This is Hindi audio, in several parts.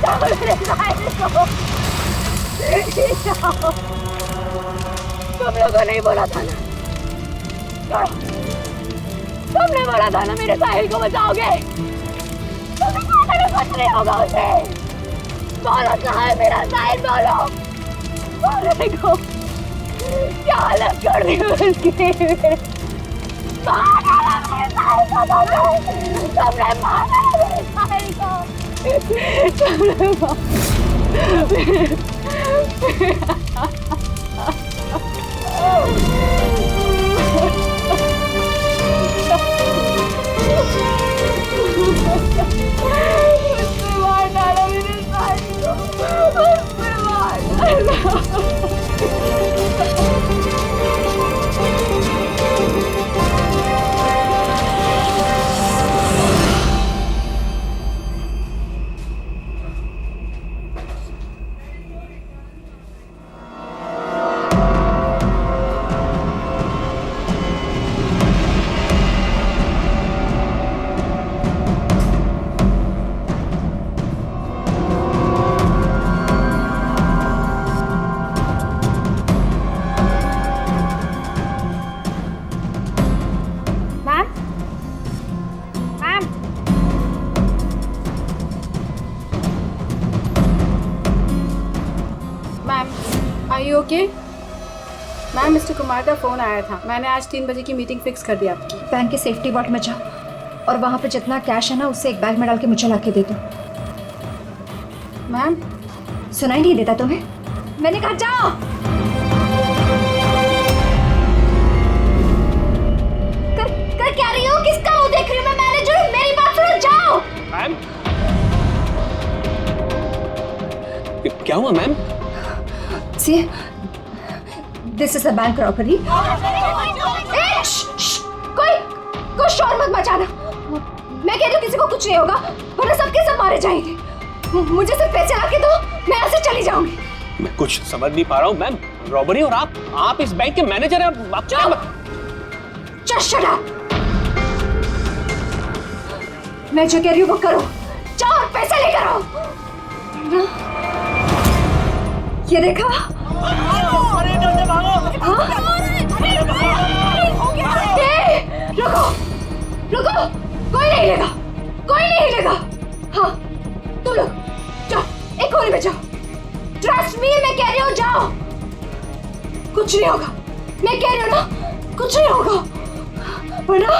मेरे साहिल को। तुम लोगों ने बोला था ना, तुमने बोला था ना मेरे साहिल को बचाओगे। तुमने कहा था ना कुछ नहीं होगा उसे। बोलो कहाँ है मेरा साहिल, बोलो। बोलने को क्या हालत कर दी उसकी। मारा मेरे साहिल को, तुमने मारा मेरे साहिल को। मार डाला मेरे साहिल को, मार डाला। ओके मैम, मिस्टर कुमार का फ़ोन आया था। मैंने आज 3 बजे की मीटिंग फिक्स कर दी आपकी। बैंक के सेफ्टी वॉल्ट में जाओ और वहाँ पे जितना कैश है ना उससे एक बैग में डाल के मुझे ला के दे दो। मैम सुनाई नहीं देता तुम्हें? मैंने कहा जाओ। कर क्या रही हो? किसका मुंह देख रही हो? मैं मैनेजर हूँ, मेरी बात सुनो, जाओ। मैम क्या हुआ ma'am? See, this is a bank robbery. कोई शोर मत मचाना। मैं कह रही हूँ किसी को कुछ नहीं होगा, वरना सबके सब मारे जाएंगे। मुझे सिर्फ पैसे लाके दो, मैं यहाँ से चली जाऊंगी। मैं कुछ समझ नहीं पा रहा हूँ मैम। रॉबरी और आप इस बैंक के मैनेजर हैं। आप Just shut up. मैं जो कह रही हूँ वो करो। जाओ और पैसे लेकर आओ। ये देखा? रुको, कोई नहीं लेगा। हाँ, तुम लोग जाओ, एक कोने में जाओ। ट्रस्ट मी, मैं कह रही हूँ जाओ। कुछ नहीं होगा, मैं कह रही हूँ ना, कुछ नहीं होगा। वरना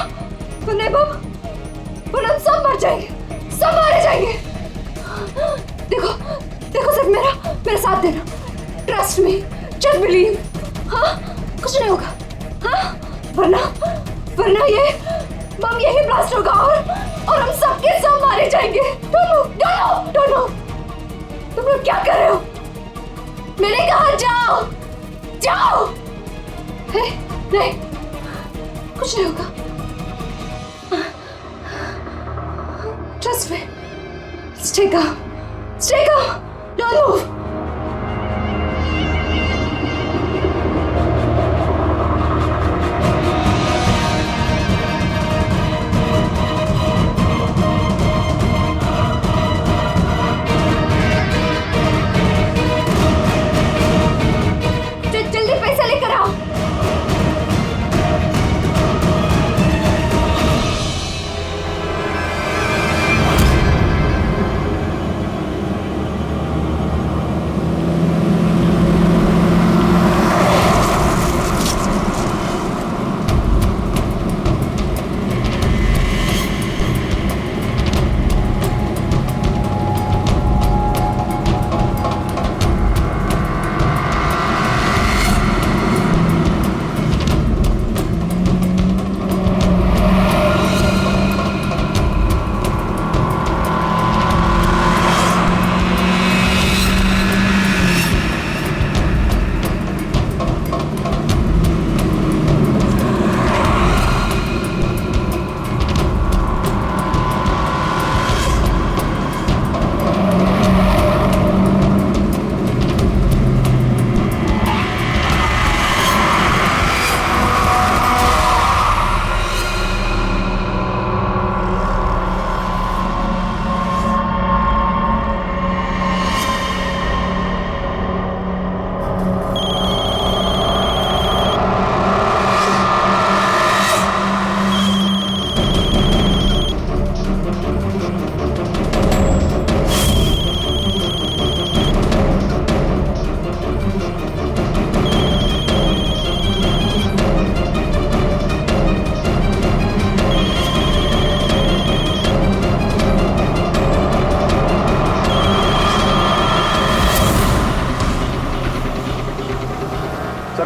हम सब मर जाएंगे, सब मारे जाएंगे। देखो सिर्फ मेरा साथ देना। Trust me, just believe. हाँ, कुछ नहीं होगा। हाँ, वरना ये बम यही ब्लास्ट होगा और हम सबके सब मारे जाएंगे। Don't know. तुम लोग क्या कर रहे हो? मैंने कहा जाओ। नहीं, कुछ नहीं होगा। Trust me. Stay calm. Don't move. जल्दी पैसा लेकर आओ।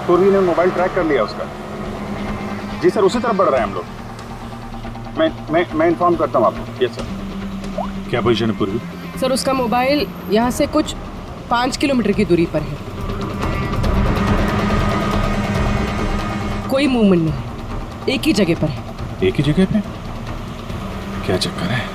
पूर्वी ने मोबाइल ट्रैक कर लिया उसका। जी सर, उसी तरफ बढ़ रहे हैं हम लोग। मैं इन्फॉर्म करता हूँ आपको। Yes sir. क्या पोजीशन है पूर्वी? सर उसका मोबाइल यहाँ से कुछ 5 किलोमीटर की दूरी पर है। कोई मूवमेंट नहीं है, एक ही जगह पर है। एक ही जगह पे? क्या चक्कर है?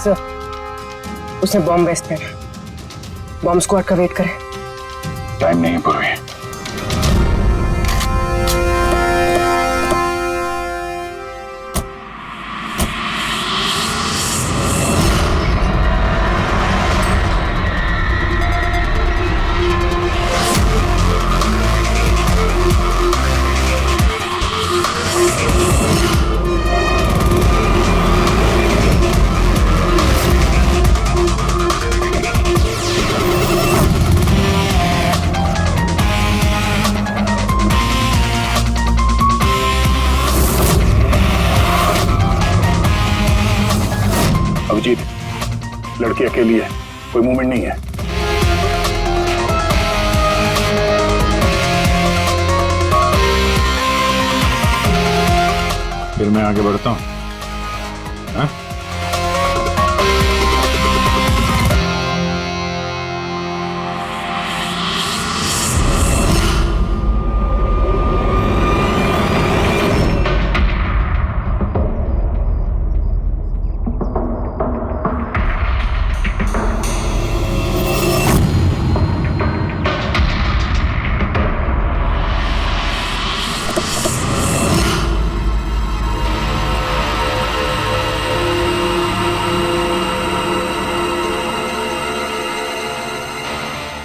सर उसने बॉम्ब वेस्ट पहना, बॉम्ब स्क्वाड का वेट करें। टाइम नहीं है पूर्वी। अभिजीत, लड़की अकेली है, कोई मूवमेंट नहीं है। फिर मैं आगे बढ़ता हूँ। हाँ?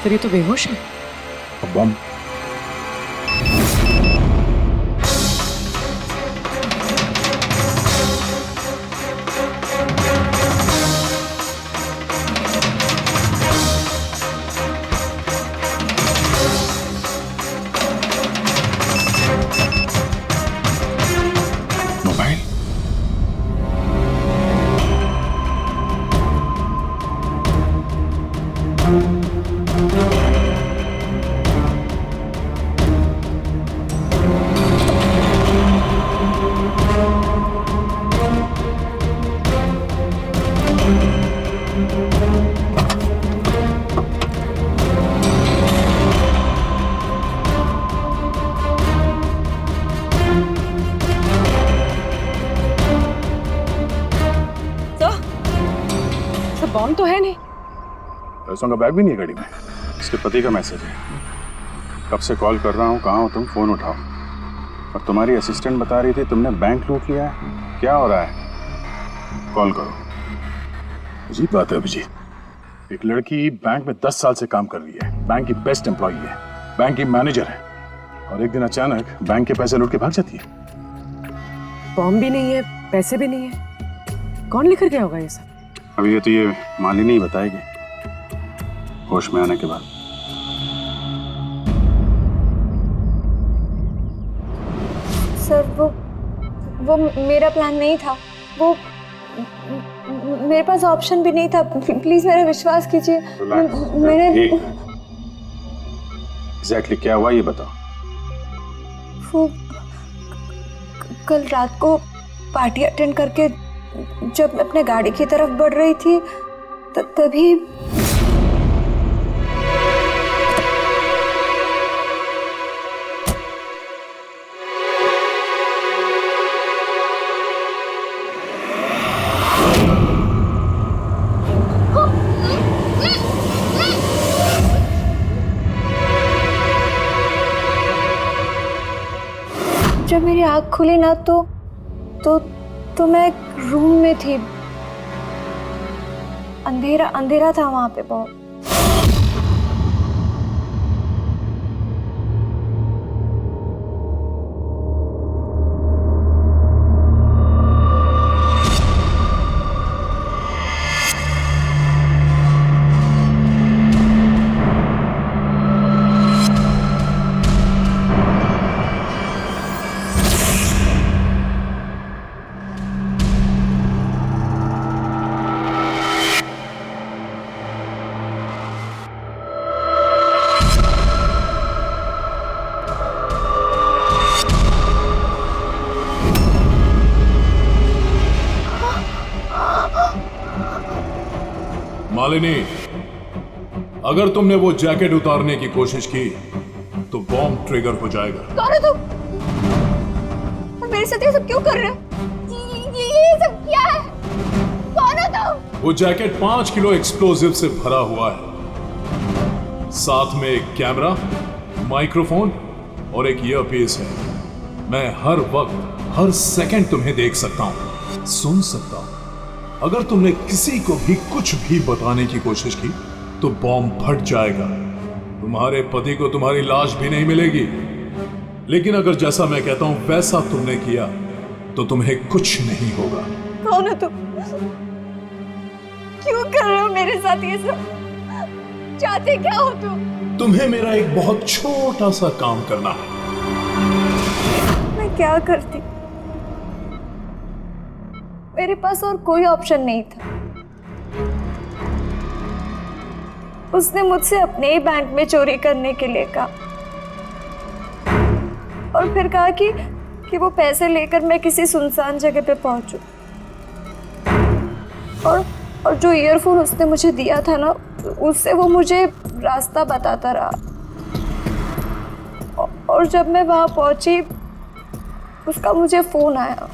सर ये तो बेहोश है। बम। मोबाइल। सर बॉम्ब तो है नहीं। पैसों का बैग भी नहीं है गाड़ी में। इसके पति का मैसेज है। कब से कॉल कर रहा हूँ, कहाँ हो तुम, फोन उठाओ। और तुम्हारी असिस्टेंट बता रही थी तुमने बैंक लूट लिया है। क्या हो रहा है? कॉल करो। अजीब बात है अभिजीत, एक लड़की बैंक में 10 साल से काम कर रही है, बैंक की बेस्ट एम्प्लॉई है, बैंक की मैनेजर है, और एक दिन अचानक बैंक के पैसे लूट के भाग जाती है। बॉम्ब भी नहीं है, पैसे भी नहीं है, कौन लेकर गया होगा ये सब? अभी ये तो ये मालिनी ही बताएगी होश में आने के बाद। सर वो मेरा प्लान नहीं था। वो मेरे पास ऑप्शन भी नहीं था। प्लीज मेरा विश्वास कीजिए। मैंने एग्जैक्टली क्या हुआ ये बताओ। वो कल रात को पार्टी अटेंड करके जब मैं अपने गाड़ी की तरफ बढ़ रही थी तभी जब मेरी आँख खुली ना तो मैं एक रूम में थी। अंधेरा अंधेरा था वहां पे बहुत। मालिनी, अगर तुमने वो जैकेट उतारने की कोशिश की तो बॉम्ब ट्रिगर हो जाएगा। कौन हो तुम? और मेरे साथ ये सब क्यों कर रहे हो? ये सब क्या है? कौन हो तुम? वो जैकेट 5 किलो एक्सप्लोजिव से भरा हुआ है। साथ में एक कैमरा, माइक्रोफोन और एक ईयरपीस है। मैं हर वक्त, हर सेकंड तुम्हें देख सकता हूं, सुन सकता हूं। अगर तुमने किसी को भी कुछ भी बताने की कोशिश की तो बॉम्ब फट जाएगा। तुम्हारे पति को तुम्हारी लाश भी नहीं मिलेगी। लेकिन अगर जैसा मैं कहता हूं वैसा तुमने किया तो तुम्हें कुछ नहीं होगा। कौन हो तुम? क्यों कर रहे हो मेरे साथ ये सब? चाहते क्या हो तुम? तुम्हें मेरा एक बहुत छोटा सा काम करना है। मैं क्या करती? मेरे पास और कोई ऑप्शन नहीं था। उसने मुझसे अपने ही बैंक में चोरी करने के लिए कहा और फिर कहा कि वो पैसे लेकर मैं किसी सुनसान जगह पे पहुंचूं। और जो ईयरफोन उसने मुझे दिया था ना, उससे वो मुझे रास्ता बताता रहा। और जब मैं वहां पहुंची, उसका मुझे फोन आया।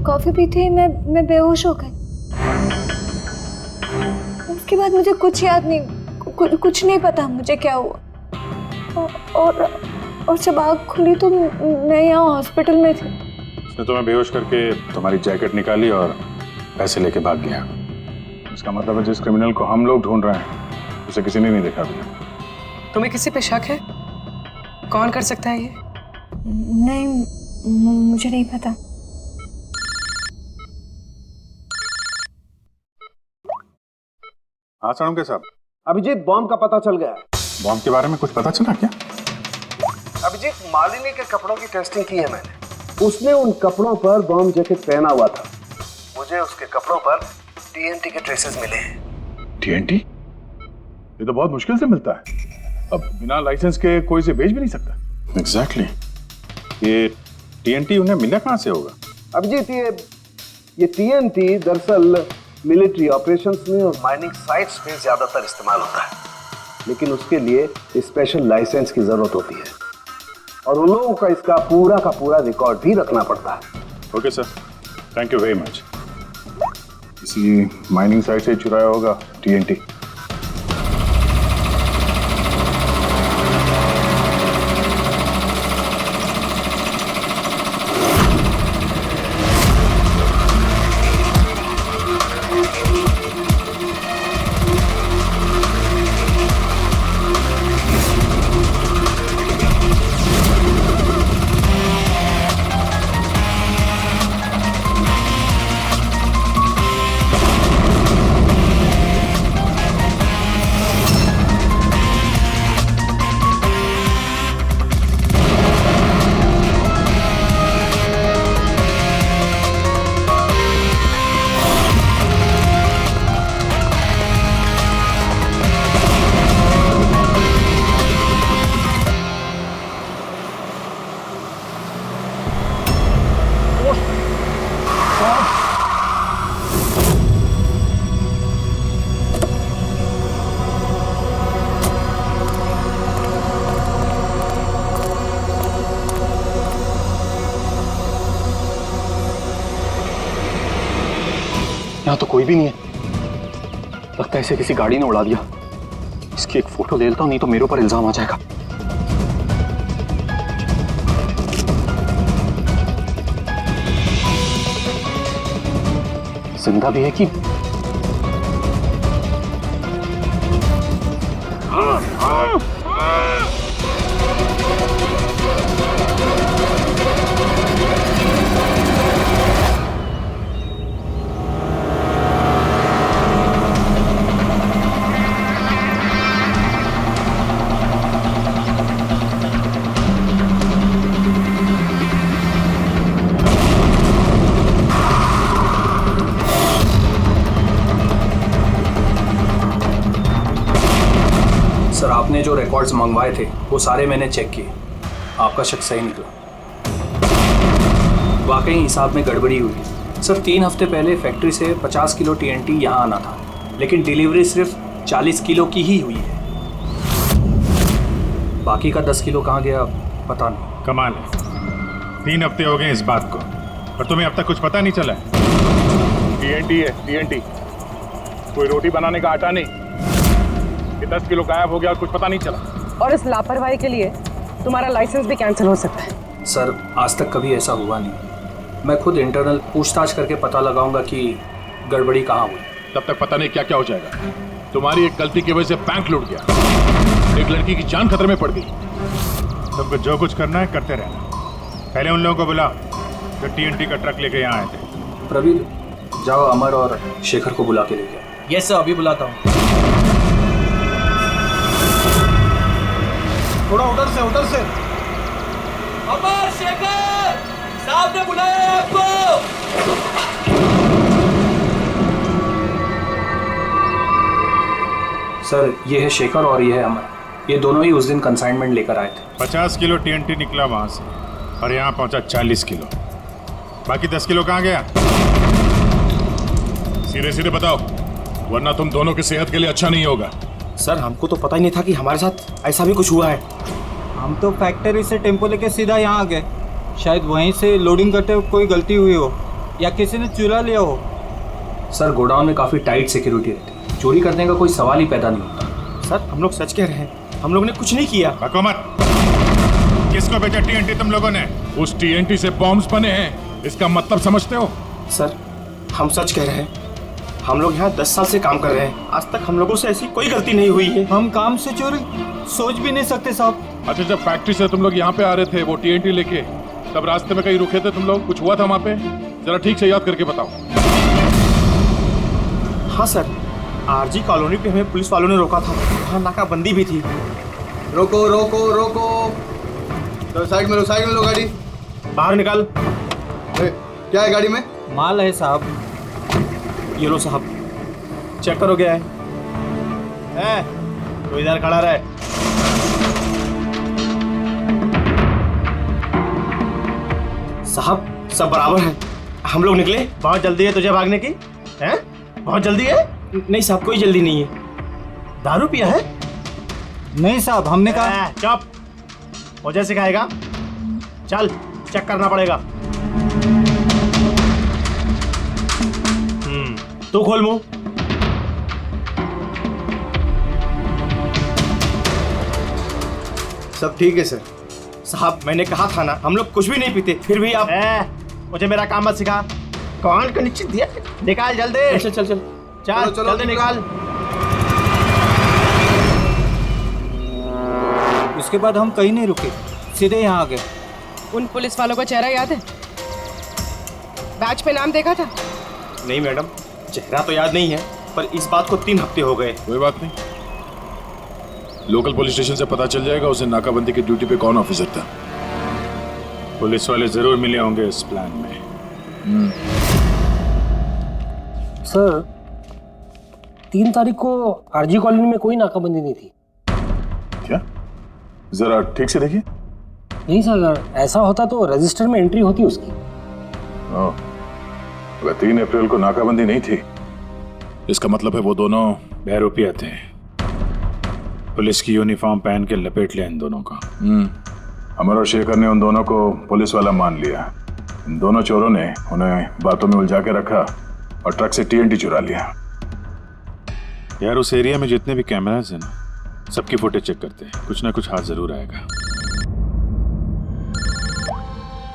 कॉफी पी थी, मैं बेहोश हो गई। उसके बाद मुझे कुछ याद नहीं, कुछ नहीं पता मुझे क्या हुआ। और जब आँख खुली तो मैं यहाँ हॉस्पिटल में थी। उसने तुम्हें बेहोश करके तुम्हारी जैकेट निकाली और पैसे लेके भाग गया। इसका मतलब है जिस क्रिमिनल को हम लोग ढूंढ रहे हैं उसे किसी ने नहीं देखा अभी। तुम्हें किसी पे शक है? कौन कर सकता है ये? नहीं, मुझे नहीं पता। हाँ साणुके साहब। अभिजीत, बॉम्ब का पता चल गया है। बॉम्ब के बारे में कुछ पता चला क्या? अभिजीत, मालिनी के कपड़ों की टेस्टिंग की है मैंने। उसने उन कपड़ों पर बॉम्ब जैकेट पहना हुआ था। मुझे उसके कपड़ों पर टीएनटी के ट्रेसेस मिले हैं। टीएनटी? ये तो बहुत मुश्किल से मिलता है। अब बिना लाइसेंस के कोई से बेच भी नहीं सकता। एग्जैक्टली। ये टीएनटी उन्हें मिला कहाँ से होगा? अभिजीत, ये टीएनटी दरअसल मिलिट्री ऑपरेशंस में और माइनिंग साइट्स में ज्यादातर इस्तेमाल होता है, लेकिन उसके लिए स्पेशल लाइसेंस की जरूरत होती है और उन लोगों का इसका पूरा का पूरा रिकॉर्ड भी रखना पड़ता है। Okay sir, thank you very much. किसी माइनिंग साइट से चुराया होगा टीएनटी। यहाँ तो कोई भी नहीं है। लगता है इसे किसी गाड़ी ने उड़ा दिया। इसकी एक फोटो ले लेता हूँ, नहीं तो मेरे ऊपर इल्जाम आ जाएगा। जिंदा भी है कि? सर, आपने जो रिकॉर्ड्स मंगवाए थे वो सारे मैंने चेक किए। आपका शक सही निकला। वाकई हिसाब में गड़बड़ी हुई है। सर, 3 हफ्ते पहले फैक्ट्री से 50 किलो TNT यहाँ आना था, लेकिन डिलीवरी सिर्फ 40 किलो की ही हुई है। बाकी का 10 किलो कहाँ गया पता नहीं। कमाल है, 3 हफ्ते हो गए इस बात को और तुम्हें अब तक कुछ पता नहीं चला है। TNT है TNT, कोई रोटी बनाने का आटा नहीं। ये 10 किलो गायब हो गया और कुछ पता नहीं चला। और इस लापरवाही के लिए तुम्हारा लाइसेंस भी कैंसिल हो सकता है। सर, आज तक कभी ऐसा हुआ नहीं। मैं खुद इंटरनल पूछताछ करके पता लगाऊंगा कि गड़बड़ी कहाँ हुई। तब तक पता नहीं क्या क्या हो जाएगा। तुम्हारी एक गलती की वजह से बैंक लूट गया, एक लड़की की जान खतरे में पड़ गई। तुमको जो कुछ करना है करते रहना। पहले उन लोगों को बुला जो TNT का ट्रक लेके यहाँ आए थे। प्रवीण, जाओ अमर और शेखर को बुला के लेके आओ। यस सर, अभी बुलाता हूँ। थोड़ा उधर से। अमर, शेखर साहब ने बुलाया है आपको। सर, ये है शेखर और ये है अमर। ये दोनों ही उस दिन कंसाइनमेंट लेकर आए थे। 50 किलो TNT निकला वहां से और यहाँ पहुंचा 40 किलो। बाकी 10 किलो कहाँ गया? सीधे सीधे बताओ, वरना तुम दोनों की सेहत के लिए अच्छा नहीं होगा। सर, हमको तो पता ही नहीं था कि हमारे साथ ऐसा भी कुछ हुआ है। हम तो फैक्ट्री से टेम्पो लेके सीधा यहाँ आ गए। शायद वहीं से लोडिंग करते हुए कोई गलती हुई हो या किसी ने चुरा लिया हो। सर, गोडाउन में काफ़ी टाइट सिक्योरिटी रहती है, चोरी करने का कोई सवाल ही पैदा नहीं होता। सर, हम लोग सच कह रहे हैं, हम लोग ने कुछ नहीं किया। बको मत। किसको भेजा TNT तुम लोगों ने? उस TNT से बॉम्ब्स बने हैं, इसका मतलब समझते हो? सर, हम सच कह रहे हैं, हम लोग यहाँ 10 साल से काम कर रहे हैं। आज तक हम लोगों से ऐसी कोई गलती नहीं हुई है। हम काम से चोरी सोच भी नहीं सकते साहब। अच्छा, जब फैक्ट्री से तुम लोग यहाँ पे आ रहे थे वो TNT लेके, तब रास्ते में कहीं रुके थे तुम लोग? कुछ हुआ था वहाँ पे? जरा ठीक से याद करके बताओ। हाँ सर, RG कॉलोनी पे हमें पुलिस वालों ने रोका था। वहाँ नाकाबंदी भी थी। रोको रोको रोको, तो साइड में लो गाड़ी। बाहर निकाल। क्या है गाड़ी में? माल है साहब। ये लो साहब, चेक करो क्या है। तो इधर खड़ा रहे। साहब, सब बराबर है। हम लोग निकले। बहुत जल्दी है तुझे भागने की? हैं? बहुत जल्दी है? नहीं साहब, कोई जल्दी नहीं है। दारू पिया है? नहीं साहब, हमने कहा। चुप, मुझे सिखाएगा? चल, चेक करना पड़ेगा। तू खोल मुंह। सब ठीक है सर। साहब, मैंने कहा था ना, हम लोग कुछ भी नहीं पीते, फिर भी आप मुझे मेरा काम मत सिखा। कौन का नीचे दिया? निकाल जल्दी। चल चल चल चल, जल्दी निकाल। उसके बाद हम कहीं नहीं रुके, सीधे यहाँ आ गए। उन पुलिस वालों का चेहरा याद है? बैच पे नाम देखा था? नहीं मैडम, चेहरा तो याद नहीं है, पर इस बात को 3 हफ्ते हो गए। कोई बात नहीं, लोकल पुलिस स्टेशन से पता चल जाएगा उसे नाकाबंदी की ड्यूटी पे कौन ऑफिसर था। पुलिस वाले जरूर मिले होंगे इस प्लान में। सर, 3 तारीख को RG कॉलोनी में कोई नाकाबंदी नहीं थी। क्या? जरा ठीक से देखिए। नहीं सर, अगर ऐसा होता तो रजिस्टर में एंट्री होती उसकी। 3 अप्रैल को नाकाबंदी नहीं थी। इसका मतलब है वो दोनों बहरूपिया थे। पुलिस की यूनिफॉर्म पहन के लपेट लिया इन दोनों का। अमर और शेखर ने उन दोनों को पुलिस वाला मान लिया। इन दोनों चोरों ने उन्हें बातों में उलझा के रखा और ट्रक से TNT चुरा लिया। यार, उस एरिया में जितने भी कैमरास हैं ना, सबकी फुटेज चेक करते हैं, कुछ ना कुछ हाथ जरूर आएगा।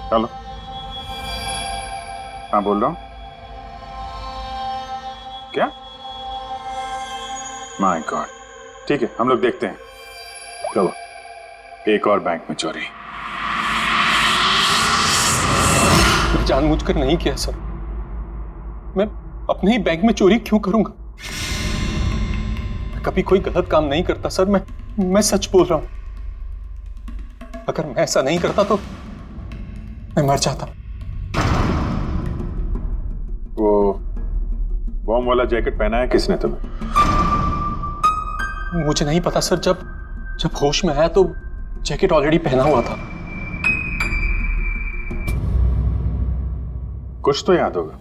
चलो। हाँ, बोल रहा हूँ। क्या? My God. ठीक है, हम लोग देखते हैं। कब एक और बैंक में चोरी? जानबूझकर नहीं किया सर। मैं अपने ही बैंक में चोरी क्यों करूंगा? मैं कभी कोई गलत काम नहीं करता सर। मैं सच बोल रहा हूं। अगर मैं ऐसा नहीं करता तो मैं मर जाता। वो बॉम्ब वाला जैकेट पहना है किसने तुम्हें? मुझे नहीं पता सर। जब होश में आया तो जैकेट ऑलरेडी पहना हुआ था। कुछ तो याद होगा,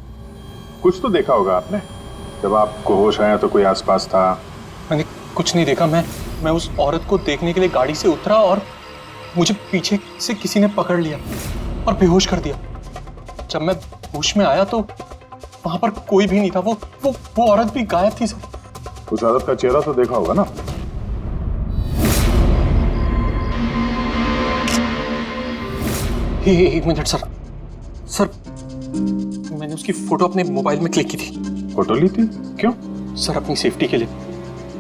कुछ तो देखा होगा आपने। जब आपको होश आया तो कोई आसपास था? मैंने कुछ नहीं देखा। मैं उस औरत को देखने के लिए गाड़ी से उतरा और मुझे पीछे से किसी ने पकड़ लिया और बेहोश कर दिया। जब मैं होश में आया तो वहां पर कोई भी नहीं था। वो औरत भी गायब थी सर। उस औरत का चेहरा तो देखा होगा ना? एक मिनट सर, मैंने उसकी फोटो अपने मोबाइल में क्लिक की थी। फोटो ली थी? क्यों? सर अपनी सेफ्टी के लिए।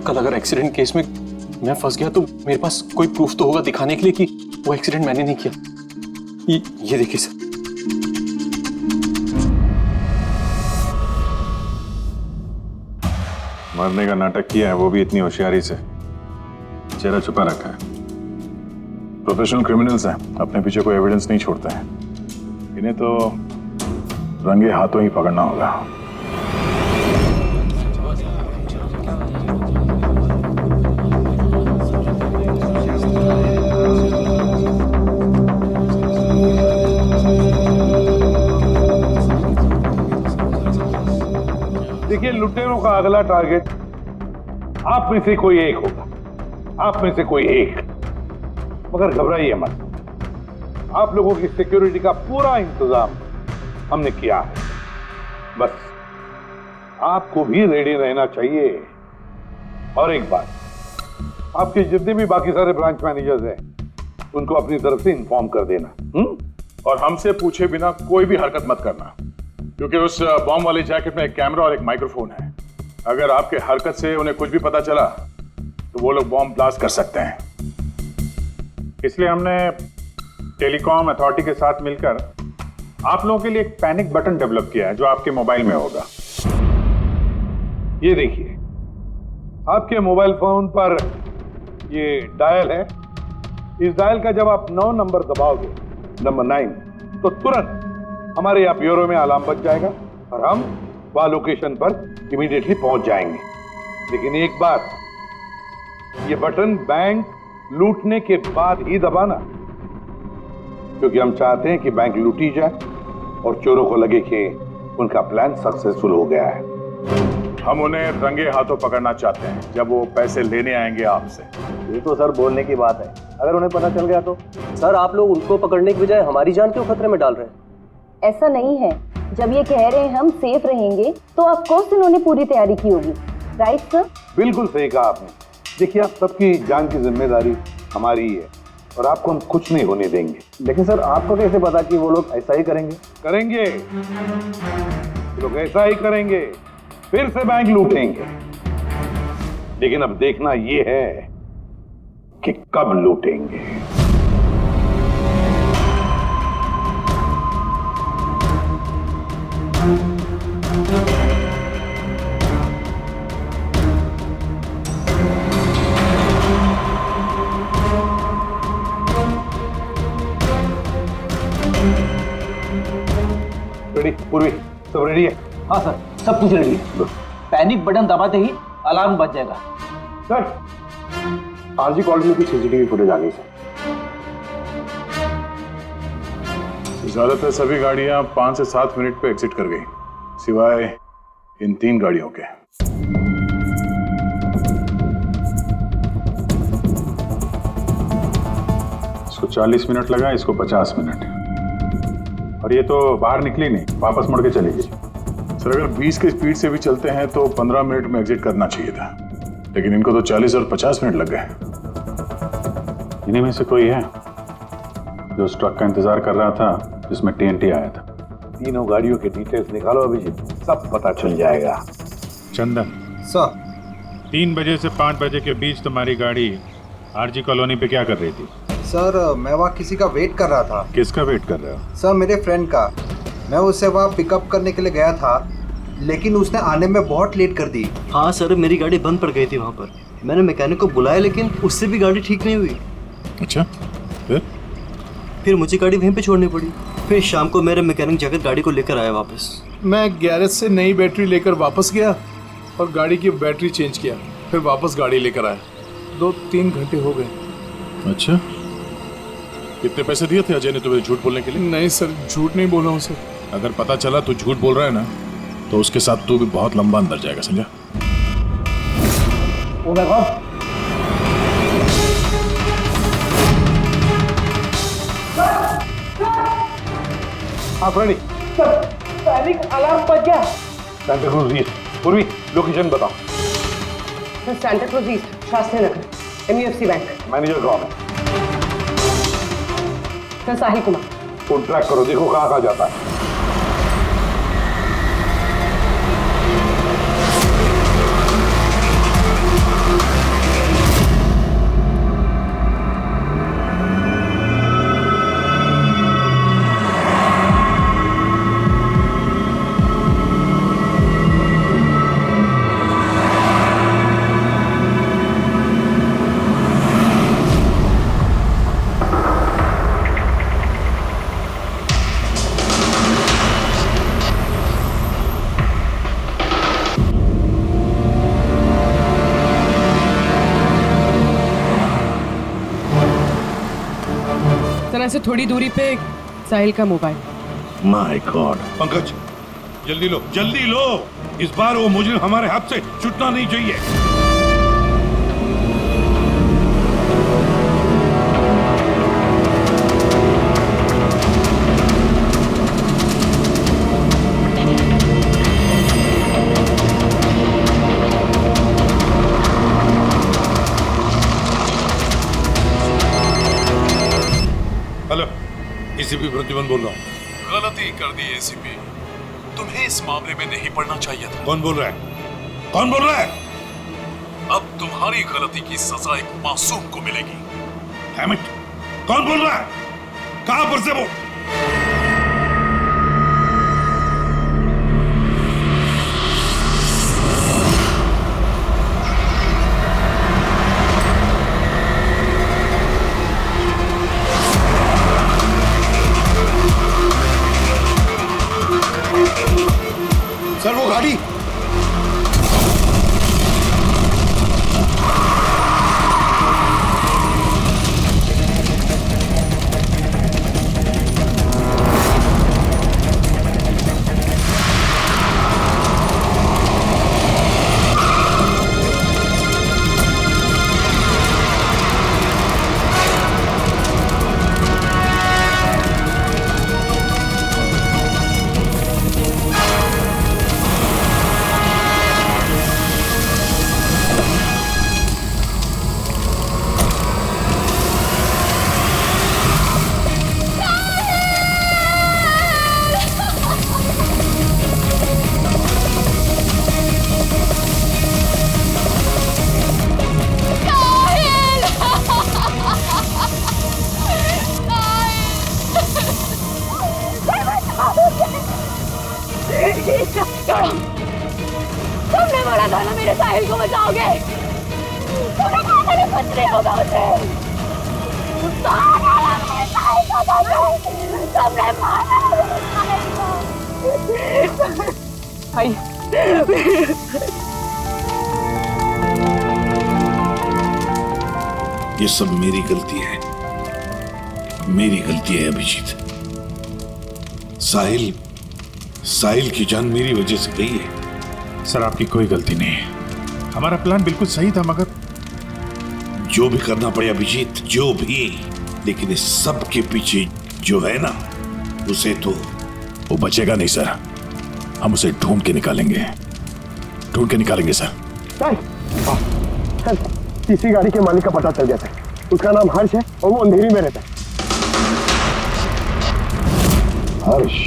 कल अगर एक्सीडेंट केस में मैं फंस गया तो मेरे पास कोई प्रूफ तो होगा दिखाने के लिए कि वो एक्सीडेंट मैंने नहीं किया। ये देखिए सर। मरने का नाटक किया है, वो भी इतनी होशियारी से। चेहरा छुपा रखा है। प्रोफेशनल क्रिमिनल्स हैं, अपने पीछे कोई एविडेंस नहीं छोड़ते हैं। इन्हें तो रंगे हाथों ही पकड़ना होगा। देखिए, लुटेरों का अगला टारगेट आप में से कोई एक होगा। आप में से कोई एक। मगर घबराइए मत, आप लोगों की सिक्योरिटी का पूरा इंतजाम हमने किया है। बस आपको भी रेडी रहना चाहिए। और एक बात, आपके जितने भी बाकी सारे ब्रांच मैनेजर्स हैं उनको अपनी तरफ से इन्फॉर्म कर देना। और हमसे पूछे बिना कोई भी हरकत मत करना, क्योंकि उस बॉम्ब वाले जैकेट में एक कैमरा और एक माइक्रोफोन है। अगर आपके हरकत से उन्हें कुछ भी पता चला तो वो लोग बॉम्ब ब्लास्ट कर सकते हैं। इसलिए हमने टेलीकॉम अथॉरिटी के साथ मिलकर आप लोगों के लिए एक पैनिक बटन डेवलप किया है जो आपके मोबाइल में होगा। ये देखिए, आपके मोबाइल फोन पर ये डायल है। इस डायल का जब आप 9 नंबर दबाओगे, नंबर 9, तो तुरंत हमारे यहाँ ब्यूरो में अलार्म बज जाएगा और हम वह लोकेशन पर इमीडिएटली पहुंच जाएंगे। लेकिन एक बात, ये बटन बैंक लूटने के बाद ही दबाना, क्योंकि हम चाहते हैं कि बैंक लूटी जाए और चोरों को लगे कि उनका प्लान सक्सेसफुल हो गया है। हम उन्हें रंगे हाथों पकड़ना चाहते हैं जब वो पैसे लेने आएंगे आपसे। ये तो सर बोलने की बात है, अगर उन्हें पता चल गया तो? सर आप लोग उनको पकड़ने की बजाय हमारी जान क्यों खतरे में डाल रहे हैं? ऐसा नहीं है। जब ये कह रहे हैं हम सेफ रहेंगे तो ऑफ कोर्स इन्होंने पूरी तैयारी की होगी। Right sir? बिल्कुल सही कहा आपने। देखिए, आप सबकी जान की जिम्मेदारी हमारी ही है और आपको हम कुछ नहीं होने देंगे। लेकिन सर आपको कैसे पता कि वो लोग ऐसा ही करेंगे? करेंगे, लोग ऐसा ही करेंगे, फिर से बैंक लूटेंगे। लेकिन अब देखना ये है कि कब लूटेंगे। रेडी? पूर्वी सब रेडी है? हाँ सर, सब कुछ रेडी है। पैनिक बटन दबाते ही अलार्म बज जाएगा। सर, आरजी कॉलोनी की सीसीटीवी फुटेज आ गई सर। ज्यादातर सभी गाड़ियां 5 से 7 मिनट पे एग्जिट कर गई, सिवाय इन 3 गाड़ियों के। इसको 40 मिनट लगा, इसको 50 मिनट। और ये तो बाहर निकली नहीं, वापस मुड़ के चली गई। सर अगर 20 की स्पीड से भी चलते हैं तो 15 मिनट में एग्जिट करना चाहिए था, लेकिन इनको तो 40 और 50 मिनट लग गए। इन्हीं में से कोई है जो उस ट्रक का इंतजार कर रहा था जिसमें TNT आया था? तीनों गाड़ियों के डिटेल्स निकालो अभिजीत, सब पता चल जाएगा। चंदन सर, 3 बजे से 5 बजे के बीच तुम्हारी गाड़ी आरजी कॉलोनी पे क्या कर रही थी? सर मैं वहाँ किसी का वेट कर रहा था। किसका वेट कर रहे हो? सर मेरे फ्रेंड का। मैं उसे वहाँ पिकअप करने के लिए गया था, लेकिन उसने आने में बहुत लेट कर दी। हाँ सर, मेरी गाड़ी बंद पड़ गई थी वहाँ पर। मैंने मैकेनिक को बुलाया, लेकिन उससे भी गाड़ी ठीक नहीं हुई। अच्छा, फिर मुझे गाड़ी वहीं पे छोड़नी पड़ी। फिर शाम को मेरे मैकेनिक जाकर गाड़ी को लेकर आया वापस। मैं गैरेज से नई बैटरी लेकर वापस गया और गाड़ी की बैटरी चेंज किया, फिर वापस गाड़ी लेकर आया। 2-3 घंटे हो गए। अच्छा, कितने पैसे दिए थे अजय ने तुम्हें झूठ बोलने के लिए? नहीं सर, झूठ नहीं बोला हूँ सर। अगर पता चला तू झूठ बोल रहा है ना, तो उसके साथ तू भी बहुत लंबा अंदर जाएगा, समझा? ओ माय गॉड, हाँ फ्रेंडी, पैनिक अलार्म बज गया। Santacruz East. पूर्वी लोकेशन बताओ। Sir Santacruz East, Shastri Nagar, MUFC bank. Manager कौन है? Sir Sahil Kumar. Phone track करो, देखो कहाँ कहाँ जाता है। तरह से थोड़ी दूरी पे साहिल का मोबाइल। My God. पंकज, जल्दी लो, जल्दी लो। इस बार वो मुजरिम हमारे हाथ से छूटना नहीं चाहिए। हेलो, एसीपी प्रतिबंध बोल रहा हूँ। गलती कर दी एसीपी, तुम्हें इस मामले में नहीं पड़ना चाहिए था। कौन बोल रहा है? कौन बोल रहा है? अब तुम्हारी गलती की सजा एक मासूम को मिलेगी। Damn it! कौन बोल रहा है? कहां पर से बोल? सर वो गाड़ी। तुमने बोला था ना मेरे साहिल को बचाओगे। तुमने कहा था कुछ नहीं होगा उसे। तुमने मारा भाई। ये सब मेरी गलती है, मेरी गलती है अभिजीत। साहिल की जान मेरी वजह से गई है। सर आपकी कोई गलती नहीं है, हमारा प्लान बिल्कुल सही था, मगर जो भी करना पड़े अभिजीत, जो भी, लेकिन इस सब के पीछे जो है ना, उसे तो वो बचेगा नहीं सर। हम उसे ढूंढ के निकालेंगे सर। किसी गाड़ी के मालिक का पता चल गया था। उसका नाम हर्ष है और वो अंधेरी में रहता है। हर्ष?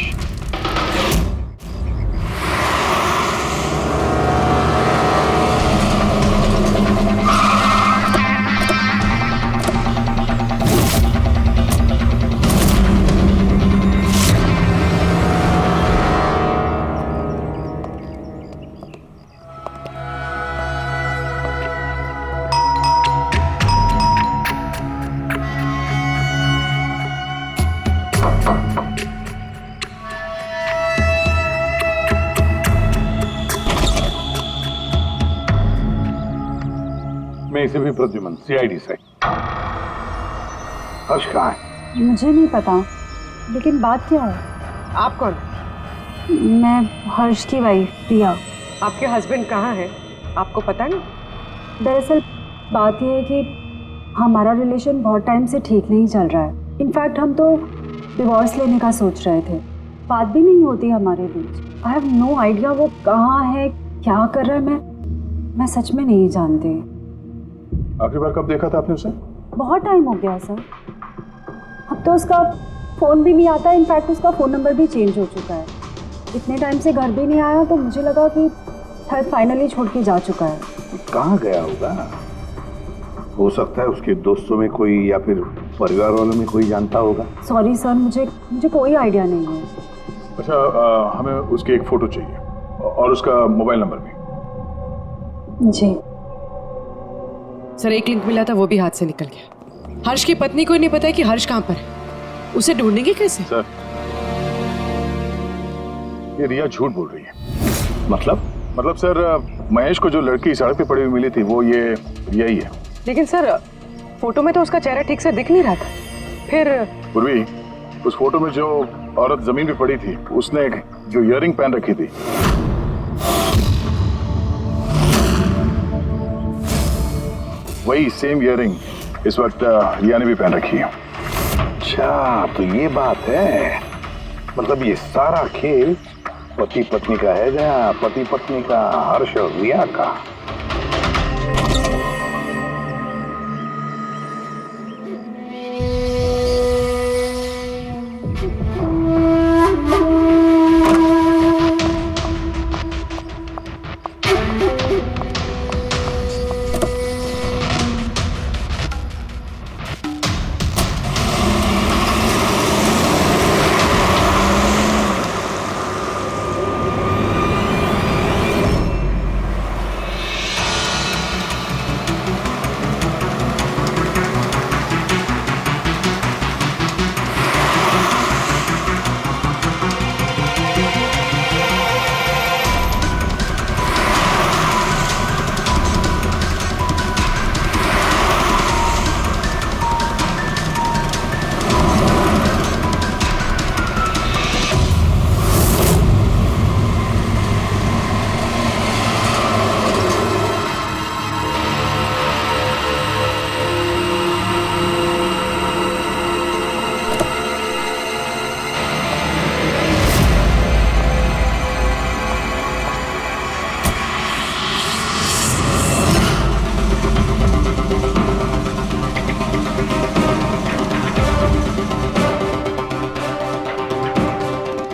चेन्नई से भी प्रद्युमन, सीआईडी से। हर्ष कहाँ है? मुझे नहीं पता, लेकिन बात क्या है? आप कौन? मैं हर्ष की वाइफ प्रिया। आपके हस्बैंड कहाँ है, आपको पता नहीं? दरअसल बात यह है कि हमारा रिलेशन बहुत टाइम से ठीक नहीं चल रहा है। इनफैक्ट हम तो डिवोर्स लेने का सोच रहे थे, बात भी नहीं होती हमारे बीच। आई हैव नो आइडिया वो कहाँ है, क्या कर रहा है, मैं सच में नहीं जानती। आखिरी बार कब देखा था आपने उसे? बहुत टाइम हो गया सर, अब तो उसका फ़ोन भी नहीं आता। इनफैक्ट उसका फ़ोन नंबर भी चेंज हो चुका है। इतने टाइम से घर भी नहीं आया, तो मुझे लगा कि शायद फाइनली छोड़ के जा चुका है। कहाँ गया होगा? हो सकता है उसके दोस्तों में कोई या फिर परिवार वालों में कोई जानता होगा। सॉरी सर, मुझे कोई आइडिया नहीं है। अच्छा, हमें उसकी एक फ़ोटो चाहिए और उसका मोबाइल नंबर भी। जी सर, एक लिंक मिला था, वो भी हाथ से निकल गया। हर्ष की पत्नी को नहीं पता है कि हर्ष कहाँ पर है, उसे ढूंढेंगे कैसे? सर, ये रिया झूठ बोल रही है। मतलब सर, महेश को जो लड़की सड़क पे पड़ी हुई मिली थी वो ये रिया ही है। लेकिन सर, फोटो में तो उसका चेहरा ठीक से दिख नहीं रहा था। फिर पूर्वी, उस फोटो में जो औरत जमीन पे पड़ी थी, उसने जो इयररिंग पहन रखी थी, वही सेम इयररिंग इस वक्त रिया ने भी पहन रखी है। अच्छा, तो ये बात है। मतलब ये सारा खेल पति पत्नी का है या पति पत्नी का, हर्ष और रिया का?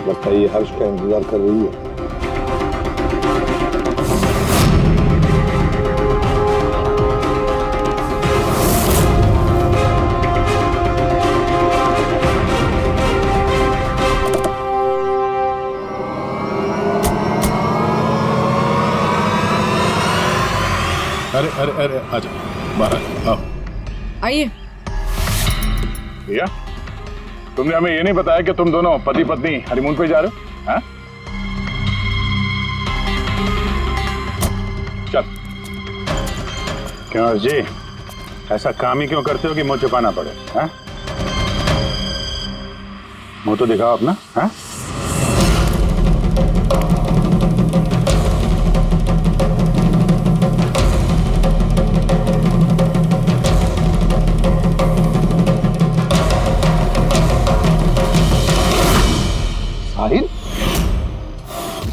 लगता है ये हर्ष का इंतजार कर रही है। अरे आजा, बाहर आओ। आइए। भैया, तुमने हमें ये नहीं बताया कि तुम दोनों पति पत्नी हनीमून पे जा रहे हो? हाँ? चल। क्यों हर्ष जी, ऐसा काम ही क्यों करते हो कि मुंह छुपाना पड़े? हाँ? मुंह तो दिखाओ अपना। हाँ?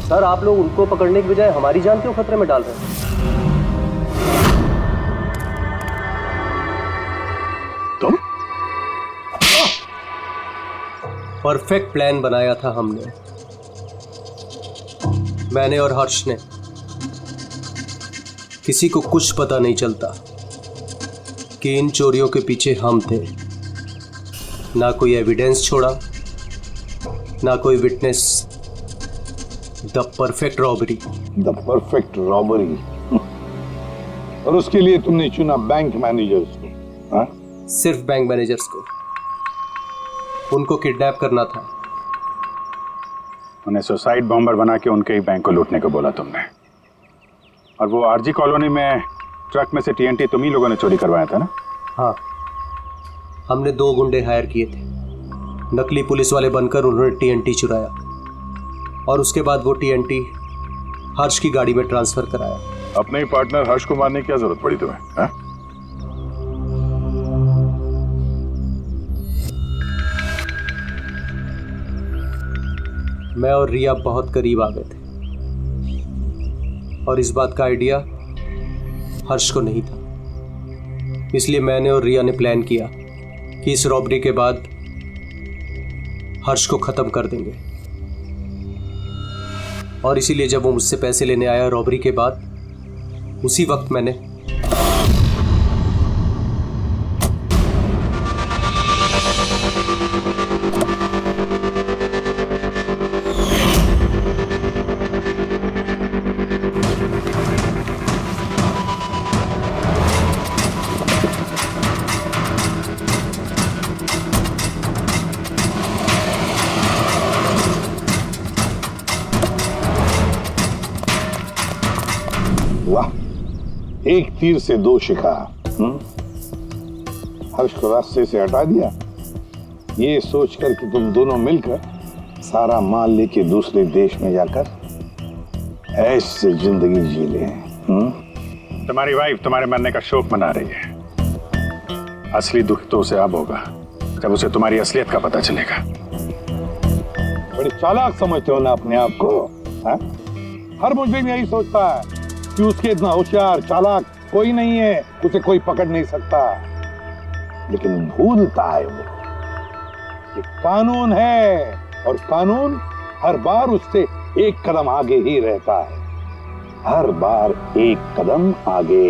सर, आप लोग उनको पकड़ने की बजाय हमारी जान क्यों खतरे में डाल रहे हैं? तुम? परफेक्ट प्लान बनाया था हमने, मैंने और हर्ष ने। किसी को कुछ पता नहीं चलता कि इन चोरियों के पीछे हम थे। ना कोई एविडेंस छोड़ा, ना कोई witness. The perfect robbery. The perfect robbery. और उसके लिए तुमने चुना बैंक मैनेजर्स को? हाँ? सिर्फ बैंक मैनेजर्स को। उनको किडनैप करना था। उन्हें सुसाइड बॉम्बर बना के उनके ही बैंक को लूटने को बोला तुमने। और वो आरजी कॉलोनी में ट्रक में से टीएनटी तुम ही लोगों ने चोरी करवाया था ना? हाँ, हमने 2 गुंडे हायर किए थे। नकली पुलिस वाले बनकर उन्होंने टीएनटी चुराया और उसके बाद वो टीएनटी हर्ष की गाड़ी में ट्रांसफर कराया। अपने ही पार्टनर हर्ष को मारने की क्या जरूरत पड़ी तुम्हें? हा? मैं और रिया बहुत करीब आ गए थे और इस बात का आइडिया हर्ष को नहीं था। इसलिए मैंने और रिया ने प्लान किया कि इस रॉबरी के बाद हर्ष को खत्म कर देंगे। और इसीलिए जब वो मुझसे पैसे लेने आया रॉबरी के बाद, उसी वक्त मैंने एक तीर से 2 शिकार। हर्ष को रास्ते से हटा दिया, ये सोचकर कि तुम दोनों मिलकर सारा माल लेके दूसरे देश में जाकर ऐश से जिंदगी जी ले। तुम्हारी वाइफ तुम्हारे मरने का शोक मना रही है। असली दुख तो उसे अब होगा जब उसे तुम्हारी असलियत का पता चलेगा। बड़ी चालाक समझते हो ना अपने आप को? हा? हर मुजरिम यही सोचता है कि उसके इतना होशियार चालाक कोई नहीं है, उसे कोई पकड़ नहीं सकता। लेकिन भूलता है वो कि कानून है और कानून हर बार उससे एक कदम आगे ही रहता है, हर बार एक कदम आगे।